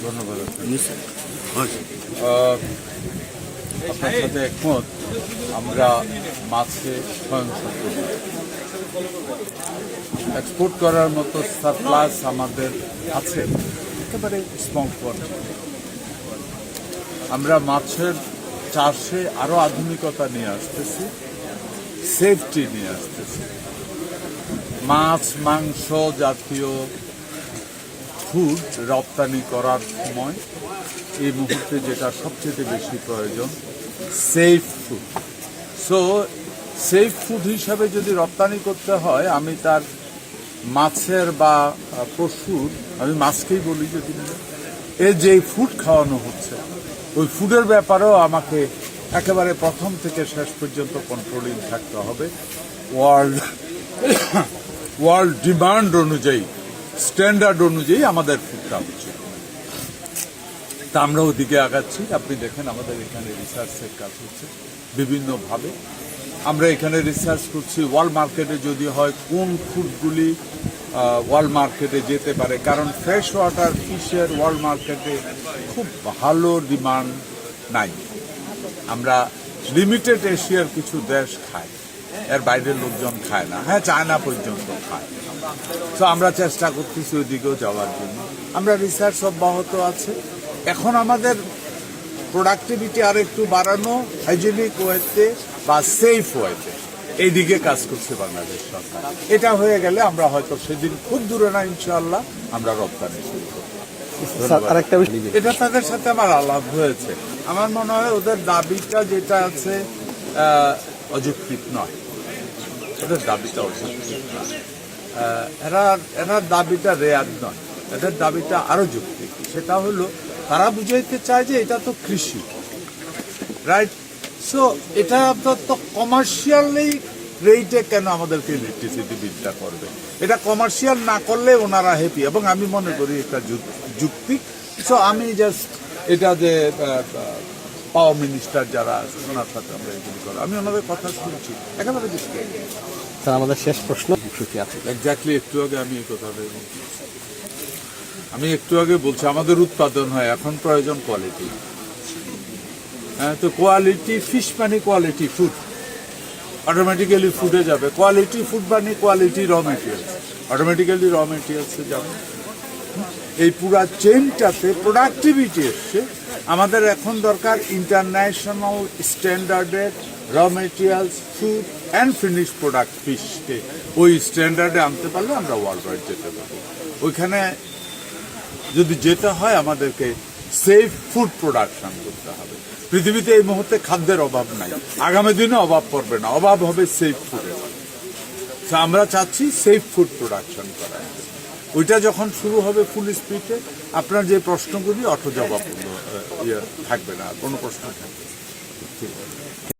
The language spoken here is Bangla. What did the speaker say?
ধন্যবাদ। আপনার সাথে একমত। আমরা মাছে স্বয়ংসম্পূর্ণ, এক্সপোর্ট করার মতো সারপ্লাস আমাদের আছে, একেবারে স্মল কোয়ান্টিটি। আমরা মাছের চাষে আরো আধুনিকতা নিয়ে আসতেছি, সেফটি নিয়ে আসতেছি। মাছ মাংস জাতীয় ফুড রপ্তানি করার সময় এই মুহূর্তে যেটা সবচেয়ে বেশি প্রয়োজন, safe food. So safe food হিসাবে যদি রপ্তানি করতে হয়, আমি তার মাছের বা পশুর, আমি মাছকেই বলি, যদি যে ফুড খাওয়ানো হচ্ছে ওই ফুডের ব্যাপারেও আমাকে একেবারে প্রথম থেকে শেষ পর্যন্ত কন্ট্রোলিং থাকতে হবে। ওয়ার্ল্ড ডিমান্ড অনুযায়ী, স্ট্যান্ডার্ড অনুযায়ী আমাদের ফুডটা হচ্ছে। তা আমরা ওদিকে আগাচ্ছি। আপনি দেখেন আমাদের এখানে রিসার্চের কাজ হচ্ছে বিভিন্নভাবে। আমরা এখানে রিসার্চ করছি ওয়ার্ল্ড মার্কেটে যদি হয় কোন ফুডগুলি ওয়ার্ল্ড মার্কেটে যেতে পারে, কারণ ফ্রেশ ওয়াটার ফিশের ওয়ার্ল্ড মার্কেটে খুব ভালো ডিমান্ড নাই। আমরা লিমিটেড এশিয়ার কিছু দেশ খাই, এর বাইরের লোকজন খায় না। হ্যাঁ, চায়না পর্যন্ত খায়। তো আমরা চেষ্টা করতেছি ওইদিকেও যাওয়ার জন্য। আমরা রিসার্চ অব্যাহত আছে। এখন আমাদের প্রোডাক্টিভিটি আর একটু বাড়ানো, হাইজেনিক ওয়েতে বা সেফ ওয়েতে, এইদিকে কাজ করছে বাংলাদেশ সরকার। এটা হয়ে গেলে আমরা হয়তো সেদিন খুব দূরে না, ইনশাআল্লাহ আমরা রপ্তানি শুরু করব। এটা তাদের সাথে আমার আলাপ হয়েছে। আমার মনে হয় ওদের দাবিটা যেটা আছে অযৌক্তিক নয়, ওদের দাবিটা অযৌক্তিক নয়। এরা দাবিটা রেয়ার নয়, এদের দাবিটা আরো যৌক্তিক। সেটা হলো তারা বুঝাইতে চায় যে এটা তো কৃষি, রাইট? সো এটা তো কমার্শিয়ালি রেটে কেন আমাদেরকে ইলেকট্রিসিটি বিলটা করবে? এটা কমার্শিয়াল না করলে ওনারা হ্যাপি, এবং আমি মনে করি এটা যুক্তিক। সো আমি জাস্ট এটা যে পাওয়ার মিনিস্টার যারা আছে ওনার সাথে আমরা এগুলি করি, আমি ওনাদের কথা শুনছি একেবারে বুঝতে। স্যার, আমাদের শেষ প্রশ্ন আছে। এক্স্যাক্টলি একটু আগে আমি এই কথাটা একটু আগে বলছি, আমাদের উৎপাদন হয়, এখন প্রয়োজন কোয়ালিটি। হ্যাঁ, তো কোয়ালিটি ফিশ মানে কোয়ালিটি ফুড, অটোমেটিক্যালি ফুডে যাবে। কোয়ালিটি ফুড মানে কোয়ালিটি র মেটেরিয়ালস, অটোমেটিক্যালি র মেটেরিয়ালসে যাবে। এই পুরা চেইনটাতে প্রোডাক্টিভিটি এসছে। আমাদের এখন দরকার ইন্টারন্যাশনাল স্ট্যান্ডার্ডের raw materials, food and finish product ফিশকে ওই স্ট্যান্ডার্ডে আনতে পারলে আমরা ওয়ার্ল্ড ওয়াইড যেতে পারবো। ওইখানে যদি যেতে হয় আমাদেরকে সেফ ফুড প্রোডাকশন করতে হবে। পৃথিবীতে এই মুহূর্তে খাদ্যের অভাব নাই, আগামী দিনে অভাব পড়বে না, অভাব হবে সেফ ফুডের। আমরা চাচ্ছি সেফ ফুড প্রোডাকশন করা। ওইটা যখন শুরু হবে ফুল স্পিডে, আপনার যে প্রশ্নগুলি অটো জবাব থাকবে না, কোনো প্রশ্ন থাকবে না। ঠিক আছে।